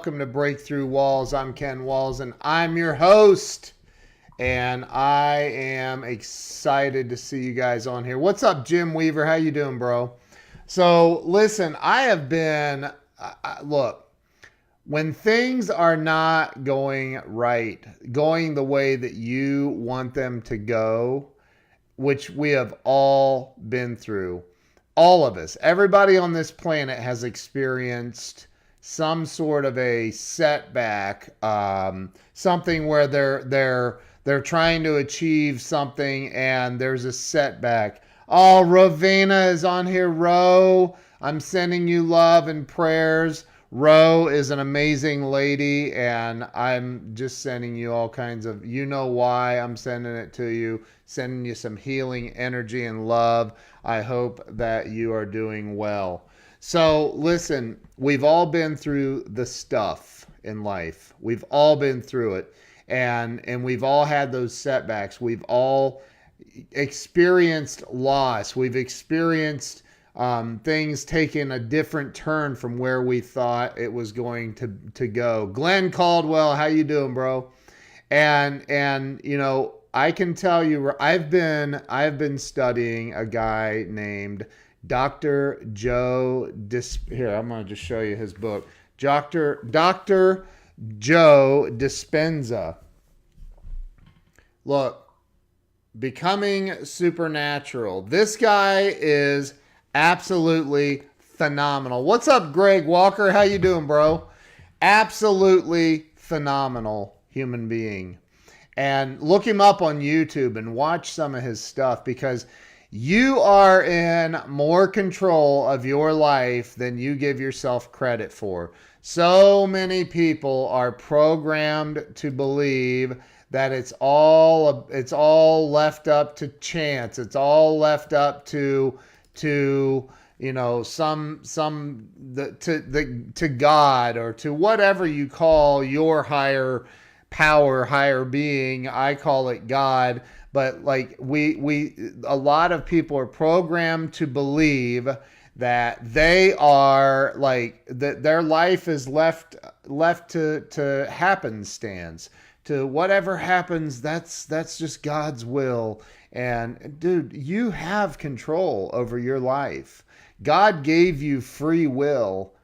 welcome to Breakthrough Walls. I'm Ken Walls, and I'm your host. And I am excited to see you guys on here. What's up, Jim Weaver? How you doing, bro? So, listen, I have been, look, when things are not going right, going the way that you want them to go, which we have all been through, all of us, everybody on this planet has experienced some sort of a setback, something where they're trying to achieve something and there's a setback. Oh, Rovina is on here. Ro, I'm sending you love and prayers. Ro is an amazing lady, and I'm just sending you all kinds of, you know why I'm sending it to you, sending you some healing energy and love. I hope that you are doing well. So listen, we've all been through the stuff in life. We've all been through it, and we've all had those setbacks. We've all experienced loss. We've experienced things taking a different turn from where we thought it was going to go. Glenn Caldwell, how you doing, bro? And you know, I can tell you, I've been studying a guy named Dr. Here, I'm going to just show you his book. Dr. Joe Dispenza. Look, Becoming Supernatural. This guy is absolutely phenomenal. What's up, Greg Walker? How you doing, bro? Absolutely phenomenal human being. And look him up on YouTube and watch some of his stuff, because you are in more control of your life than you give yourself credit for. So many people are programmed to believe that it's all left up to chance. It's all left up to you know, to God, or to whatever you call your higher power, higher being. I call it God. But like a lot of people are programmed to believe that they are like, that their life is left to happenstance. To whatever happens, that's just God's will. And dude, you have control over your life. God gave you free will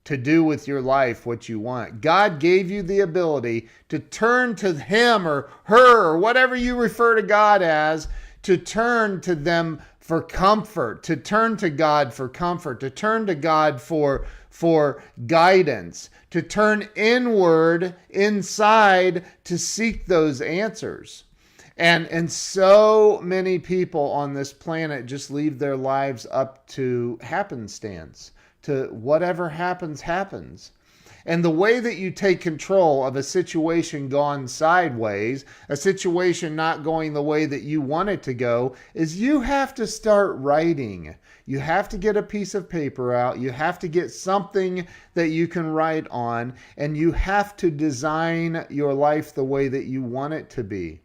to do with your life what you want. God gave you the ability to turn to Him or her, or whatever you refer to God as, to turn to them for comfort, to turn to God for comfort, to turn to God for guidance, to turn inward, inside, to seek those answers. And so many people on this planet just leave their lives up to happenstance, to whatever happens, happens. And the way that you take control of a situation gone sideways, a situation not going the way that you want it to go, is you have to start writing. You have to get a piece of paper out. You have to get something that you can write on, and you have to design your life the way that you want it to be.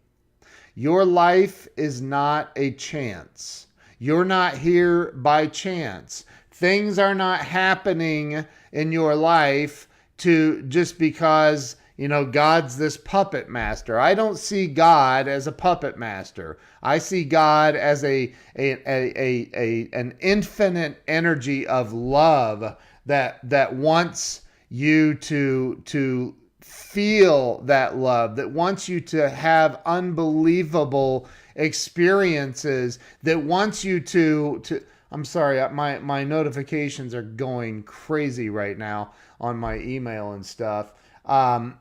Your life is not a chance. You're not here by chance. Things are not happening in your life to just because, you know, God's this puppet master. I don't see God as a puppet master. I see God as an infinite energy of love that wants you to feel that love, that wants you to have unbelievable experiences, that wants you to I'm sorry, my notifications are going crazy right now on my email and stuff. I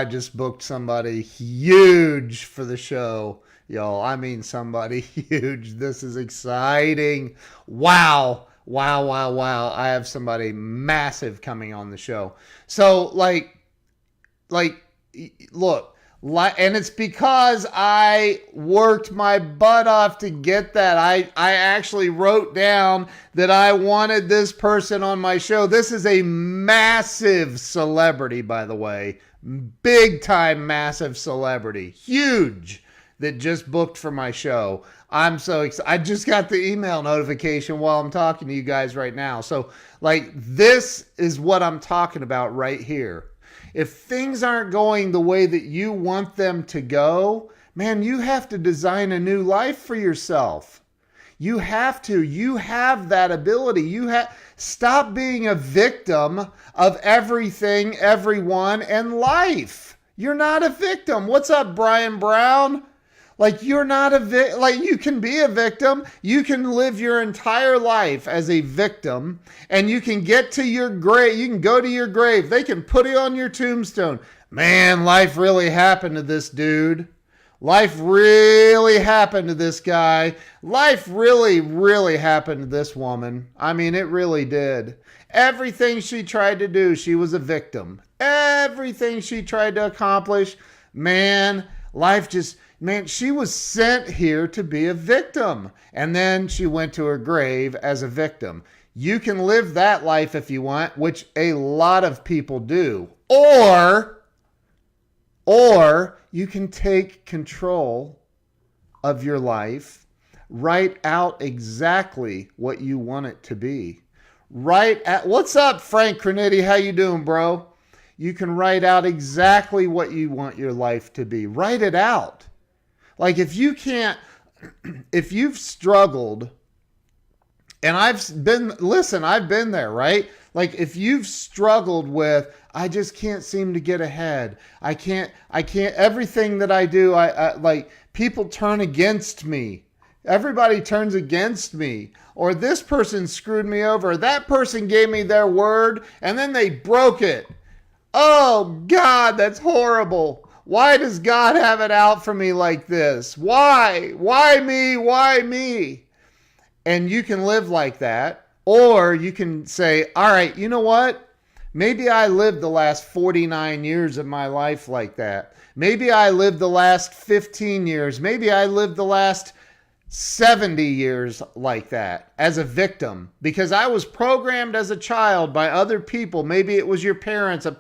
just booked somebody huge for the show, y'all. I mean, somebody huge. This is exciting. Wow. I have somebody massive coming on the show. So like, look, and it's because I worked my butt off to get that. I actually wrote down that I wanted this person on my show. This is a massive celebrity, by the way. Big time massive celebrity. Huge. That just booked for my show. I'm so excited. I just got the email notification while I'm talking to you guys right now. So, like, this is what I'm talking about right here. If things aren't going the way that you want them to go, man, you have to design a new life for yourself. You have to. You have that ability. Stop being a victim of everything, everyone, and life. You're not a victim. What's up, Brian Brown? Like, you're not like, you can be a victim. You can live your entire life as a victim, and you can get to your grave. You can go to your grave. They can put it on your tombstone. Man, life really happened to this dude. Life really happened to this guy. Life really, really happened to this woman. I mean, it really did. Everything she tried to do, she was a victim. Everything she tried to accomplish, man, she was sent here to be a victim. And then she went to her grave as a victim. You can live that life if you want, which a lot of people do. Or you can take control of your life, write out exactly what you want it to be. What's up, Frank Cranitti? How you doing, bro? You can write out exactly what you want your life to be. Write it out. Like, if you've struggled, and I've been there, right? Like, if you've struggled with, I just can't seem to get ahead. I can't, everything that I do, I like, people turn against me. Everybody turns against me. Or this person screwed me over. That person gave me their word and then they broke it. Oh God, that's horrible. Why does God have it out for me like this? Why? Why me? Why me? And you can live like that. Or you can say, all right, you know what? Maybe I lived the last 49 years of my life like that. Maybe I lived the last 15 years. Maybe I lived the last 70 years like that as a victim, because I was programmed as a child by other people. Maybe it was your parents, a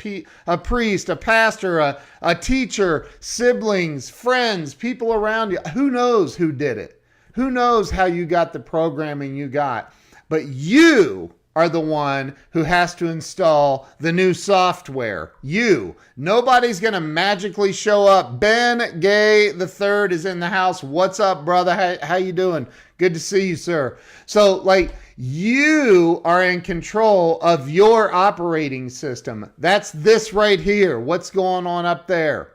priest, a pastor, a teacher, siblings, friends, people around you. Who knows who did it? Who knows how you got the programming you got? But you are the one who has to install the new software. You. Nobody's going to magically show up. Ben Gay the third is in the house. What's up, brother? How you doing? Good to see you, sir. So, like, you are in control of your operating system. That's this right here. What's going on up there?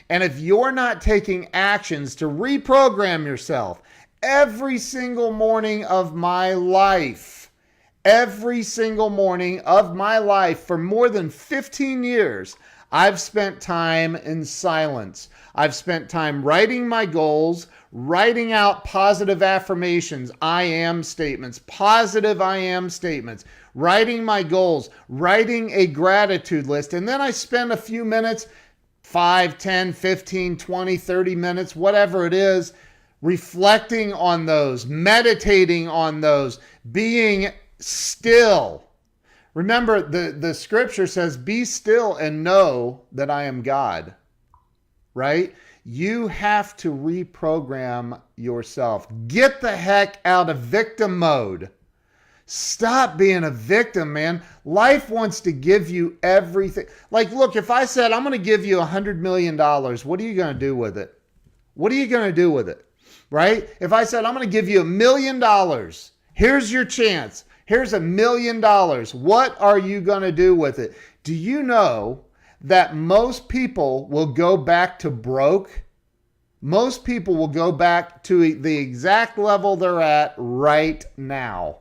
And if you're not taking actions to reprogram yourself every single morning of my life, every single morning of my life for more than 15 years, I've spent time in silence. I've spent time writing my goals, writing out positive affirmations, I am statements, positive I am statements, writing my goals, writing a gratitude list. And then I spend a few minutes, 5, 10, 15, 20, 30 minutes, whatever it is, reflecting on those, meditating on those, being still. Remember, the scripture says, be still and know that I am God, right? You have to reprogram yourself. Get the heck out of victim mode. Stop being a victim, man. Life wants to give you everything. Like, look, if I said, I'm going to give you $100 million, what are you going to do with it? What are you going to do with it? Right? If I said, I'm going to give you $1 million, here's your chance. Here's $1 million. What are you going to do with it? Do you know that most people will go back to broke? Most people will go back to the exact level they're at right now.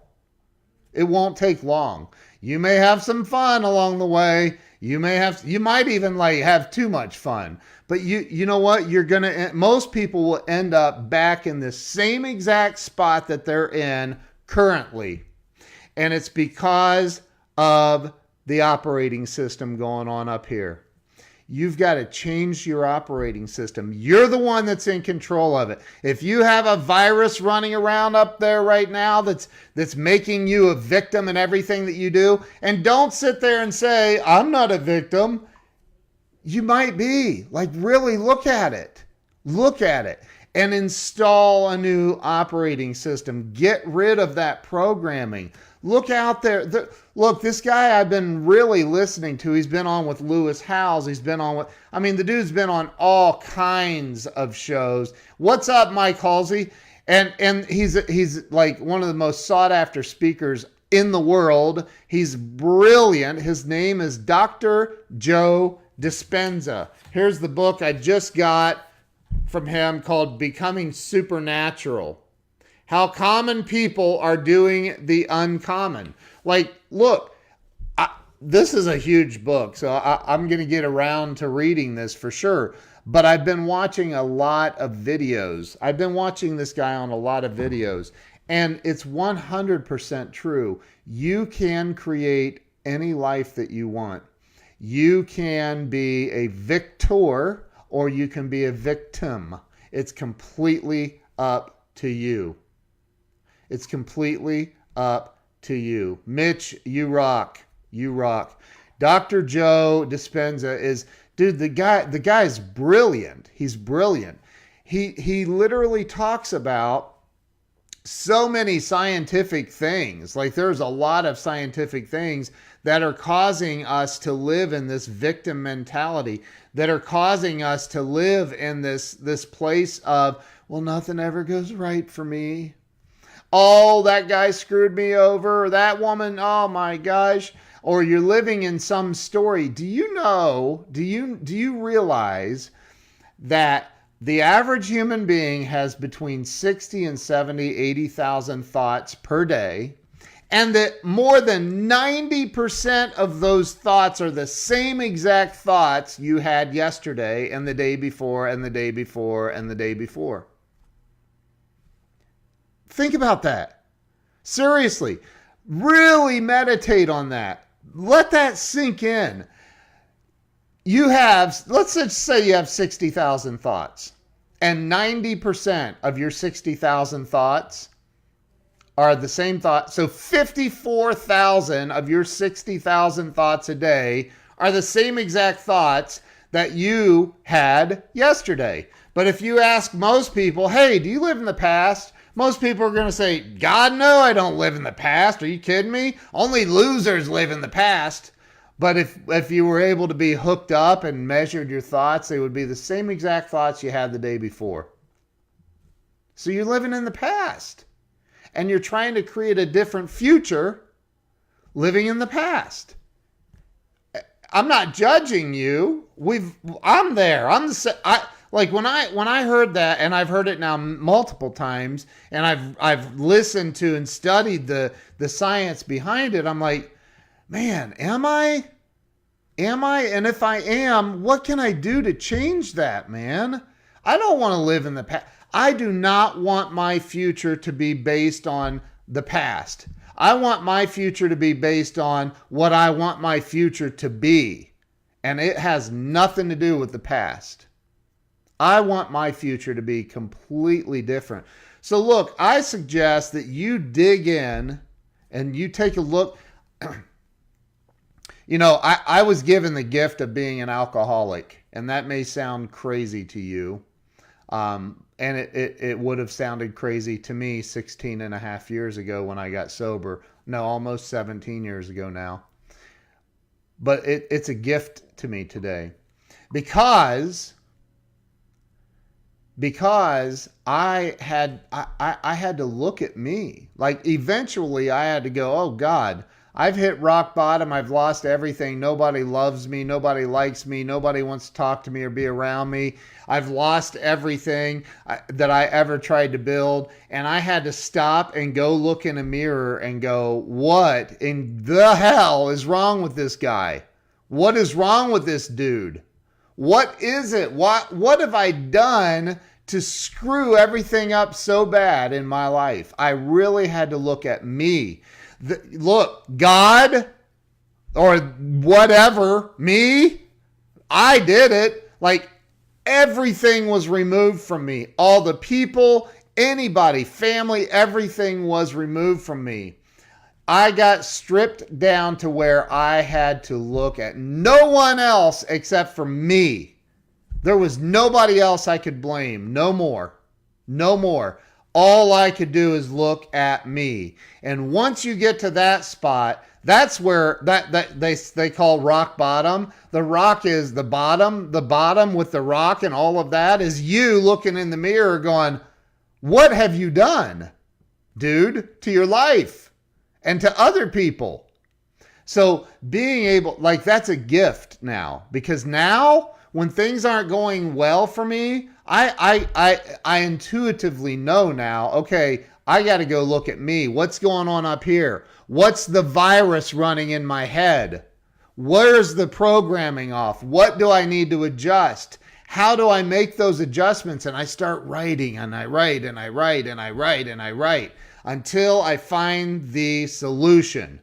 It won't take long. You may have some fun along the way. You might even have too much fun. But you know what? Most people will end up back in the same exact spot that they're in currently. And it's because of the operating system going on up here. You've got to change your operating system. You're the one that's in control of it. If you have a virus running around up there right now that's making you a victim in everything that you do, and don't sit there and say, I'm not a victim. You might be. Like, really look at it. Look at it. and install a new operating system. Get rid of that programming. Look out there. Look, this guy I've been really listening to, he's been on with Lewis Howes. He's been on with, the dude's been on all kinds of shows. What's up, Mike Halsey? And he's like one of the most sought after speakers in the world. He's brilliant. His name is Dr. Joe Dispenza. Here's the book I just got from him called Becoming Supernatural. How common people are doing the uncommon. Like, look, this is a huge book, so I'm going to get around to reading this for sure. But I've been watching a lot of videos. I've been watching this guy on a lot of videos. And it's 100% true. You can create any life that you want. You can be a victor or you can be a victim. It's completely up to you. It's completely up to you. Mitch, you rock. You rock. Dr. Joe Dispenza is, dude, the guy's brilliant. He's brilliant. He literally talks about so many scientific things. Like, there's a lot of scientific things that are causing us to live in this victim mentality, that are causing us to live in this place of, well, nothing ever goes right for me. Oh, that guy screwed me over. That woman, oh my gosh. Or you're living in some story. Do you realize that the average human being has between 60 and 70, 80,000 thoughts per day, and that more than 90% of those thoughts are the same exact thoughts you had yesterday and the day before and the day before and the day before? Think about that. Seriously, really meditate on that. Let that sink in. You have, let's just say you have 60,000 thoughts, and 90% of your 60,000 thoughts are the same thought. So 54,000 of your 60,000 thoughts a day are the same exact thoughts that you had yesterday. But if you ask most people, hey, do you live in the past? Most people are going to say, God, no, I don't live in the past. Are you kidding me? Only losers live in the past. But if you were able to be hooked up and measured your thoughts, they would be the same exact thoughts you had the day before. So you're living in the past. And you're trying to create a different future living in the past. I'm not judging you. I'm there. Like when I heard that, and I've heard it now multiple times, and I've listened to and studied the science behind it, I'm like, man, am I? And if I am, what can I do to change that, man? I don't want to live in the past. I do not want my future to be based on the past. I want my future to be based on what I want my future to be. And it has nothing to do with the past. I want my future to be completely different. So look, I suggest that you dig in and you take a look. You know, I was given the gift of being an alcoholic, and that may sound crazy to you. And it would have sounded crazy to me 16 and a half years ago when I got sober. No, almost 17 years ago now. But it's a gift to me today. Because I had to look at me. Like, eventually I had to go, oh God, I've hit rock bottom. I've lost everything. Nobody loves me. Nobody likes me. Nobody wants to talk to me or be around me. I've lost everything that I ever tried to build. And I had to stop and go look in a mirror and go, what in the hell is wrong with this guy? What is wrong with this dude? What is it? What have I done to screw everything up so bad in my life? I really had to look at me. Look, God or whatever, me, I did it. Like, everything was removed from me. All the people, anybody, family, everything was removed from me. I got stripped down to where I had to look at no one else except for me. There was nobody else I could blame. No more. No more. All I could do is look at me. And once you get to that spot, that's where that they call rock bottom. The rock is the bottom. The bottom with the rock and all of that is you looking in the mirror going, what have you done, dude, to your life and to other people? So being able, like, that's a gift now, because now when things aren't going well for me, I intuitively know now, okay, I got to go look at me. What's going on up here? What's the virus running in my head? Where's the programming off? What do I need to adjust? How do I make those adjustments? And I start writing, and I write and I write and I write and I write until I find the solution.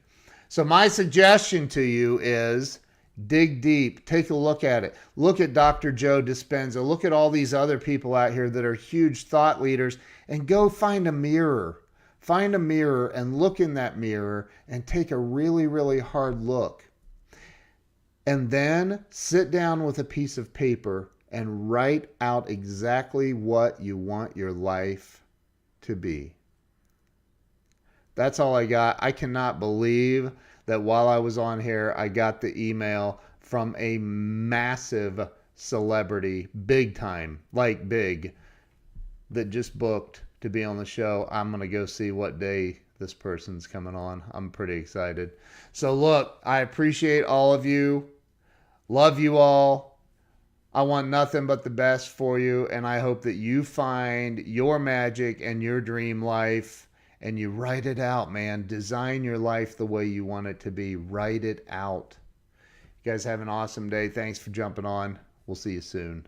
So my suggestion to you is dig deep, take a look at it. Look at Dr. JoeDispenza. Look at all these other people out here that are huge thought leaders, and go find a mirror. Find a mirror and look in that mirror and take a really, really hard look. And then sit down with a piece of paper and write out exactly what you want your life to be. That's all I got. I cannot believe that while I was on here, I got the email from a massive celebrity, big time, like big, that just booked to be on the show. I'm going to go see what day this person's coming on. I'm pretty excited. So look, I appreciate all of you. Love you all. I want nothing but the best for you, and I hope that you find your magic and your dream life. And you write it out, man. Design your life the way you want it to be. Write it out. You guys have an awesome day. Thanks for jumping on. We'll see you soon.